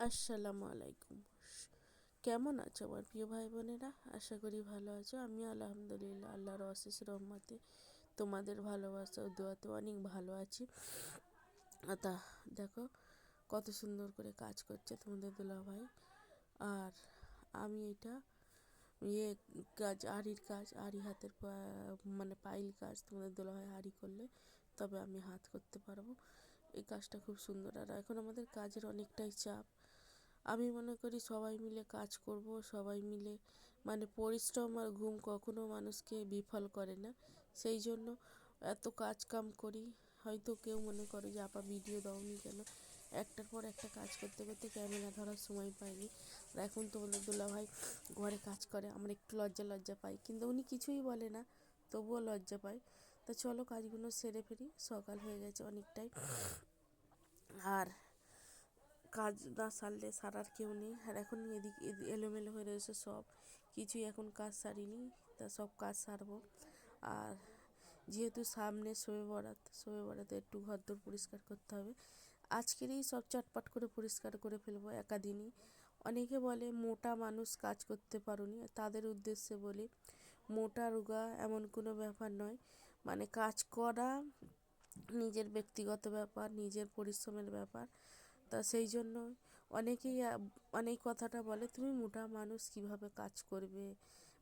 আসসালামু আলাইকুম। কেমন আছো আমার প্রিয় ভাই বোনেরা? আশা করি ভালো আছো। আমি আলহামদুলিল্লাহ আল্লাহর অশেষ রহমতে তোমাদের ভালোবাসা ও দোয়াতে অনেক ভালো আছি। তা দেখো কত সুন্দর করে কাজ করছে তোমাদের দুলাভাই। আর আমি এটা ইয়ে কাজ আড়ির কাজ, আড়ি হাতের মানে পাইল কাজ তোমাদের দুলাভাই আড়ি করলে তবে আমি হাত করতে পারবো। এই কাজটা খুব সুন্দর। আর এখন আমাদের কাজের অনেকটাই চাপ। আমি মনে করি সবাই মিলে কাজ করব, সবাই মিলে মানে পরিশ্রম আর ঘুম কখনো মানুষকে বিফল করে না। সেই জন্য এত কাজ কাম করি। হয়তো কেউ মনে করে যে আপা ভিডিও দাওনি কেন? একটার পর একটা কাজ করতে করতে ক্যামেরা ধরার সময় পাইনি। আর এখন তোমাদের দুলাভাই ঘরে কাজ করে, আমার একটু লজ্জা লজ্জা পাই, কিন্তু উনি কিছুই বলে না, তবুও লজ্জা পাই। তা চলো কাজগুলো সেরে ফেলি, সকাল হয়ে গেছে অনেকটাই। আর কাজ না সারলে সারার কেউ নেই। আর এখন এদিক এলোমেলো হয়ে রয়েছে সব কিছুই, এখন কাজ সারিনি, তা সব কাজ সারবো। আর যেহেতু সামনে শবে বরাতে একটু ঘরদোর পরিষ্কার করতে হবে। আজকেরই সব চটপট করে পরিষ্কার করে ফেলবো একা দিনই। অনেকে বলে মোটা মানুষ কাজ করতে পারোনি, তাদের উদ্দেশ্যে বলি মোটা রোগা এমন কোনো ব্যাপার নয়। মানে কাজ করা নিজের ব্যক্তিগত ব্যাপার, নিজের পরিশ্রমের ব্যাপার। তা সেই জন্য অনেকেই অনেক কথাটা বলে তুমি মোটা মানুষ কিভাবে কাজ করবে,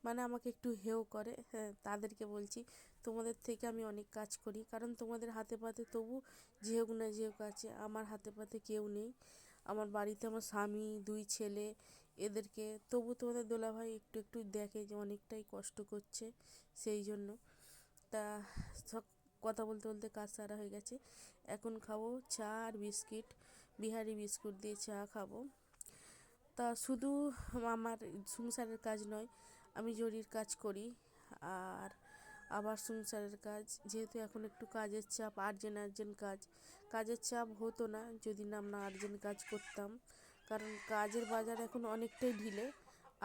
মানে আমাকে একটু হেও করে। হ্যাঁ, তাদেরকে বলছি তোমাদের থেকে আমি অনেক কাজ করি, কারণ তোমাদের হাতে পাতে তবু যেহেক না যেহেক আছে, আমার হাতে পাতে কেউ নেই। আমার বাড়িতে আমার স্বামী, দুই ছেলে, এদেরকে তবু তোমাদের দোলাভাই একটু একটু দেখে যে অনেকটাই কষ্ট করছে। সেই জন্য তা সব কথা বলতে বলতে কাজ সারা হয়ে গেছে। এখন খাবো চা আর বিস্কিট, বিহারি বিস্কুট দিয়ে চা খাবো। তা শুধু আমার সংসারের কাজ নয়, আমি জরির কাজ করি। আর আবার সংসারের কাজ, যেহেতু এখন একটু কাজের চাপ, আর্জেন্ট কাজ, কাজের চাপ হতো না যদি না আমরা আর্জেন্ট কাজ করতাম। কারণ কাজের বাজার এখন অনেকটাই ঢিলে,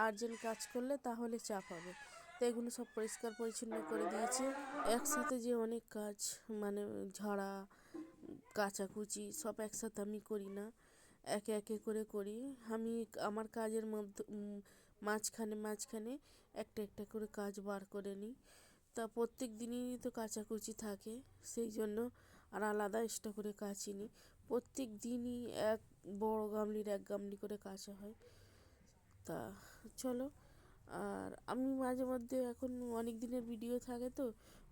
আর্জেন্ট কাজ করলে তাহলে চাপ হবে। তো এগুলো সব পরিষ্কার পরিচ্ছন্ন করে দিয়েছি। একসাথে যে অনেক কাজ, মানে ঝাড়া, কাচাকুচি সব একসাথে আমি করি না, একে একে করে করি। আমি আমার কাজের মধ্যে মাঝখানে মাঝখানে একটা একটা করে কাজ বার করে নিই। তা প্রত্যেক দিনই তো কাচাকুচি থাকে, সেই জন্য আর আলাদা এক্সট্রা করে কাচি নি। প্রত্যেক দিনই এক বড় গামলির এক গামলি করে কাচা হয়। তা চলো। আর আমি মাঝে মধ্যে এখন অনেক দিনের ভিডিও থাকে তো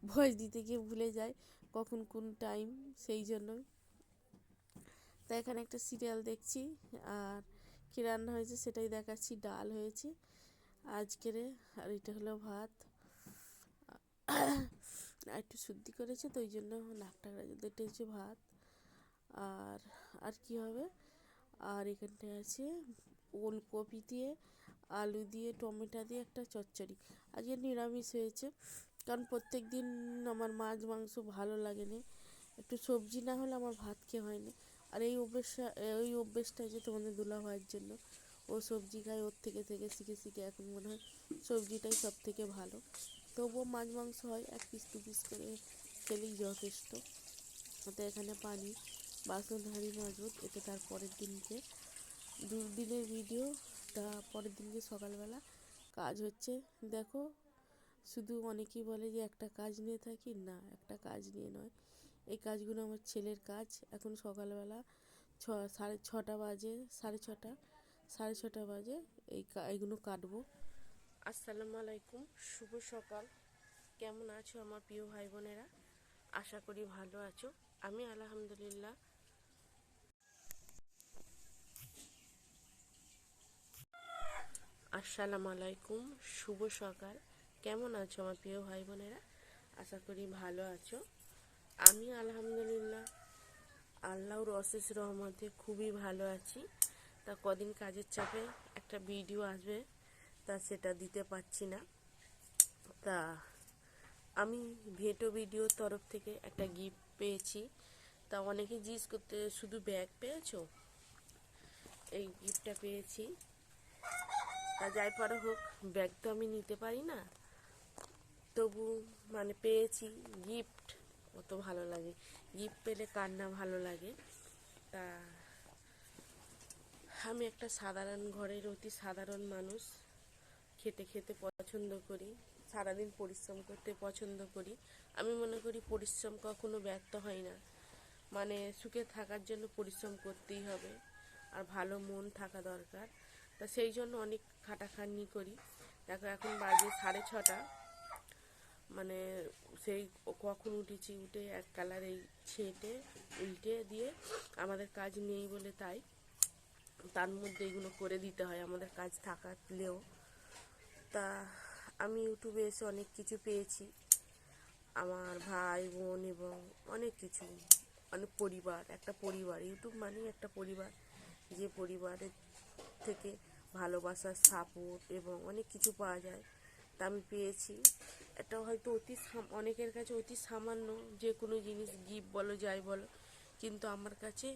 ভয়েস দিতে গিয়ে ভুলে যাই কখন কোন টাইম, সেই জন্যই। তা এখানে একটা সিরিয়াল দেখছি, আর কী রান্না হয়েছে সেটাই দেখাচ্ছি। ডাল হয়েছে আজকেরে, আর এটা হলো ভাত। আর একটু শুদ্ধি করেছে তো ওই জন্য নাকটা এটা হচ্ছে ভাত। আর আর কি হবে, আর এখানটায় আছে ওলকপি দিয়ে, আলু দিয়ে, টমেটো দিয়ে একটা চচ্চড়ি। আজকে নিরামিষ হয়েছে, কারণ প্রত্যেক দিন আমার মাছ মাংস ভালো লাগে না, একটু সবজি না হলে আমার ভাত খেয়ে হয় না। আর এই অভ্যেসটা যে তোমাদের দুলাভাইয়ের জন্য, ও সবজি খায়, ওর থেকে থেকে শিখে শিখে এখন মনে হয় সবজিটাই সব থেকে ভালো। তবুও মাছ মাংস হয় এক পিস দু পিস করে খেলেই যথেষ্ট। তো এখানে পানি, বাসন হাঁড়ি মাজবো, এটা তার পরের দিনকে দুদিনের ভিডিও। তা পরের দিনকে সকালবেলা কাজ হচ্ছে। দেখো শুধু অনেকেই বলে যে একটা কাজ নিয়ে থাকি, না একটা কাজ নিয়ে নয়, এই কাজগুলো আমার ছেলের কাজ। এখন সকালবেলা সাড়ে ছটা বাজে, সাড়ে ছটা বাজে এইগুলো কাটবো। আসসালামু আলাইকুম, শুভ সকাল। কেমন আছো আমার প্রিয় ভাই বোনেরা? আশা করি ভালো আছো। আমি আলহামদুলিল্লাহ। আসসালামু আলাইকুম, শুভ সকাল। কেমন আছো আমার প্রিয় ভাই বোনেরা? আশা করি ভালো আছো। আমি আলহামদুলিল্লাহ আল্লাহর অশেষ রহমতে খুবই ভালো আছি। তা কদিন কাজের চাপে একটা ভিডিও আসবে, তা সেটা দিতে পারছি না। তা আমি ভেটো ভিডিওর তরফ থেকে একটা গিফট পেয়েছি। তা অনেকে জিজ্ঞেস করতে, শুধু ব্যাগ পেয়েছো? এই গিফটটা পেয়েছি। তা যাই পারো হোক, ব্যাগ তো আমি নিতে পারি না, তবু মানে পেয়েছি গিফট, কত ভালো লাগে। গিফট পেলে কার না ভালো লাগে। তা আমি একটা সাধারণ ঘরের অতি সাধারণ মানুষ। খেতে খেতে পছন্দ করি, সারাদিন পরিশ্রম করতে পছন্দ করি। আমি মনে করি পরিশ্রম কখনো ব্যর্থ হয় না, মানে সুখে থাকার জন্য পরিশ্রম করতেই হবে, আর ভালো মন থাকা দরকার। তা সেই জন্য অনেক খাটাখাটনি করি। দেখো এখন বাজে 6:30, মানে সেই কখন উঠেছি, উঠে এক কালার এই ছেঁটে উল্টে দিয়ে আমাদের কাজ নেই বলে তাই তার মধ্যে এগুলো করে দিতে হয় আমাদের কাজ থাকলেও। তা আমি ইউটিউবে এসে অনেক কিছু পেয়েছি, আমার ভাই বোন এবং অনেক কিছু, অনেক পরিবার, একটা পরিবার, ইউটিউব মানেই একটা পরিবার, যে পরিবারের থেকে ভালোবাসা, সাপোর্ট এবং অনেক কিছু পাওয়া যায়। তা আমি পেয়েছি। এটা হয়তো অনেকের কাছে অতি সামান্য যে কোনো জিনিস, গিফট বলো যাই বলো, কিন্তু আমার কাছে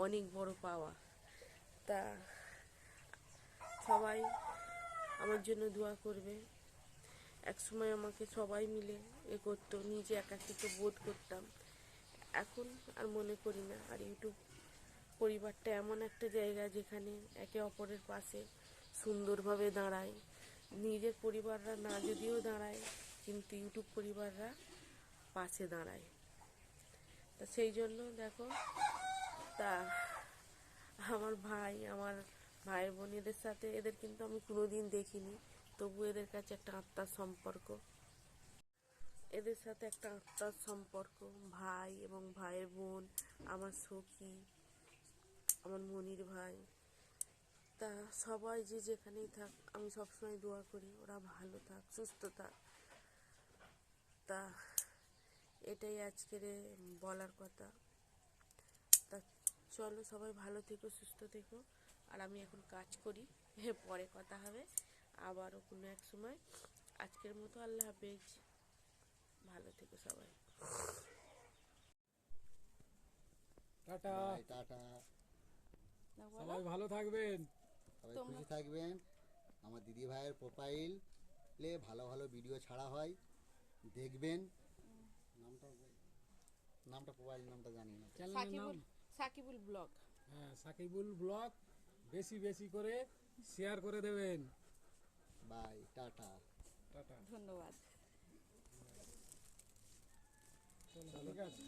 অনেক বড় পাওয়া। তা সবাই আমার জন্য দোয়া করবে। এক সময় আমাকে সবাই মিলে করতো, নিজে একাকিত্ব বোধ করতাম, এখন আর মনে করি না। আর ইউটিউব পরিবারটা এমন একটা জায়গা যেখানে একে অপরের পাশে সুন্দরভাবে দাঁড়ায়। নিজের পরিবাররা না যদিও দাঁড়ায়, কিন্তু ইউটিউব পরিবাররা পাশে দাঁড়ায়। তা সেই জন্য দেখো, তা আমার ভাইয়ের বোন, এদের সাথে, এদের কিন্তু আমি কোনোদিন দেখিনি, তবু এদের কাছে একটা আত্মার সম্পর্ক, এদের সাথে একটা আত্মার সম্পর্ক। ভাই এবং ভাইয়ের বোন, আমার সখী, আমার মনির ভাই। তা সবাই যে যেখানেই থাক, আমি সবসময় দোয়া করি ওরা ভালো থাক, সুস্থ থাক। তা এটাই আজকের বলার কথা। তা চলো, সবাই ভালো থেকো, সুস্থ থেকো। আর আমি এখন কাজ করি, পরে কথা হবে আবারও কোনো এক সময়। আজকের মতো আল্লাহ হাফেজ, ভালো থেকো সবাই। টাটা। Bye, tata. সবাই ভালো থাকবেন। সবাই খুশি থাকবেন। আমার দিদি ভাইয়ের প্রোফাইলে ভালো ভালো ভিডিও ছাড়া হয়, দেখবেন। নামটা নামটা প্রোফাইল নামটা জানি না। চ্যানেলের নাম সাকিবুল ব্লগ। হ্যাঁ, সাকিবুল ব্লগ। বেশি বেশি করে শেয়ার করে দেবেন। Bye, tata. টাটা। ধন্যবাদ। চলো, ঠিক আছে।